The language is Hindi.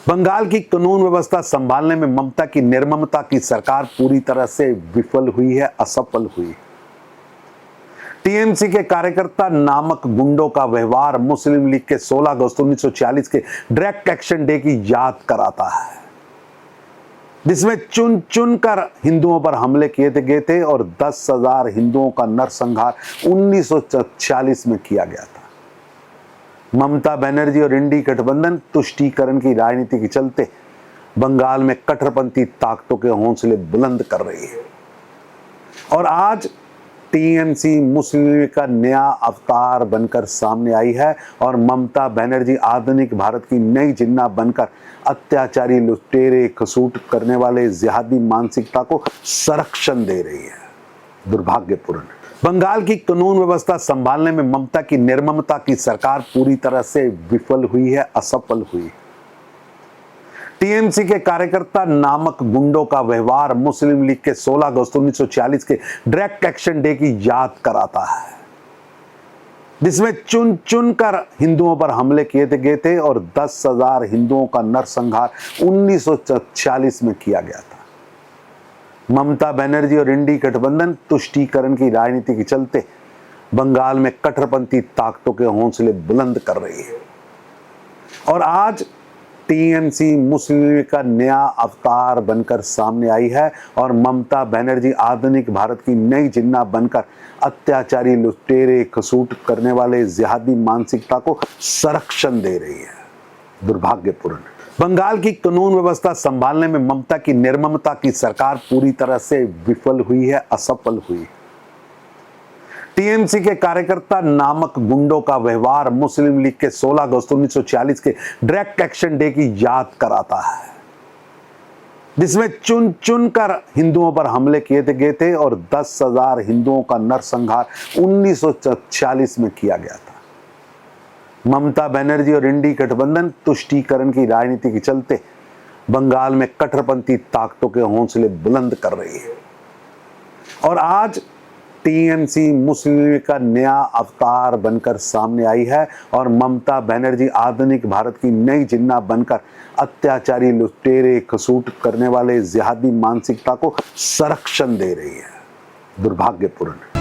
बंगाल की कानून व्यवस्था संभालने में ममता की निर्ममता की सरकार पूरी तरह से विफल हुई है, असफल हुई। टीएमसी के कार्यकर्ता नामक गुंडों का व्यवहार मुस्लिम लीग के 16 अगस्त 1940 के डायरेक्ट एक्शन डे की याद कराता है, जिसमें चुन चुन कर हिंदुओं पर हमले किए गए थे और 10,000 हिंदुओं का नरसंहार 1946 में किया गया था। ममता बनर्जी और इंडी गठबंधन तुष्टीकरण की राजनीति के चलते बंगाल में कट्टरपंथी ताकतों के हौसले बुलंद कर रही है और आज टीएमसी मुस्लिम लीग का नया अवतार बनकर सामने आई है और ममता बनर्जी आधुनिक भारत की नई जिन्ना बनकर अत्याचारी, लुटेरे, खसूट करने वाले जिहादी मानसिकता को संरक्षण दे रही है। दुर्भाग्यपूर्ण। बंगाल की कानून व्यवस्था संभालने में ममता की निर्ममता की सरकार पूरी तरह से विफल हुई है, असफल हुई। टीएमसी के कार्यकर्ता नामक गुंडों का व्यवहार मुस्लिम लीग के 16 अगस्त 1940 के डायरेक्ट एक्शन डे की याद कराता है, जिसमें चुन चुन कर हिंदुओं पर हमले किए गए थे और 10,000 हिंदुओं का नरसंहार 1946 में किया गया था। ममता बनर्जी और इंडी गठबंधन तुष्टीकरण की राजनीति के चलते बंगाल में कट्टरपंथी ताकतों के हौसले बुलंद कर रही है और आज टीएमसी मुस्लिम लीग का नया अवतार बनकर सामने आई है और ममता बनर्जी आधुनिक भारत की नई जिन्ना बनकर अत्याचारी, लुटेरे, खसूट करने वाले जिहादी मानसिकता को संरक्षण दे रही है। दुर्भाग्यपूर्ण। बंगाल की कानून व्यवस्था संभालने में ममता की निर्ममता की सरकार पूरी तरह से विफल हुई है, असफल हुई। टीएमसी के कार्यकर्ता नामक गुंडों का व्यवहार मुस्लिम लीग के 16 अगस्त 1940 के डायरेक्ट एक्शन डे की याद कराता है, जिसमें चुन चुन कर हिंदुओं पर हमले किए गए थे और 10,000 हिंदुओं का नरसंहार 1946 में किया गया था। ममता बनर्जी और इंडी गठबंधन तुष्टीकरण की राजनीति के चलते बंगाल में कट्टरपंथी ताकतों के हौसले बुलंद कर रही है और आज टीएमसी मुस्लिम लीग का नया अवतार बनकर सामने आई है और ममता बनर्जी आधुनिक भारत की नई जिन्ना बनकर अत्याचारी, लुटेरे, खसूट करने वाले जिहादी मानसिकता को संरक्षण दे रही है। दुर्भाग्यपूर्ण।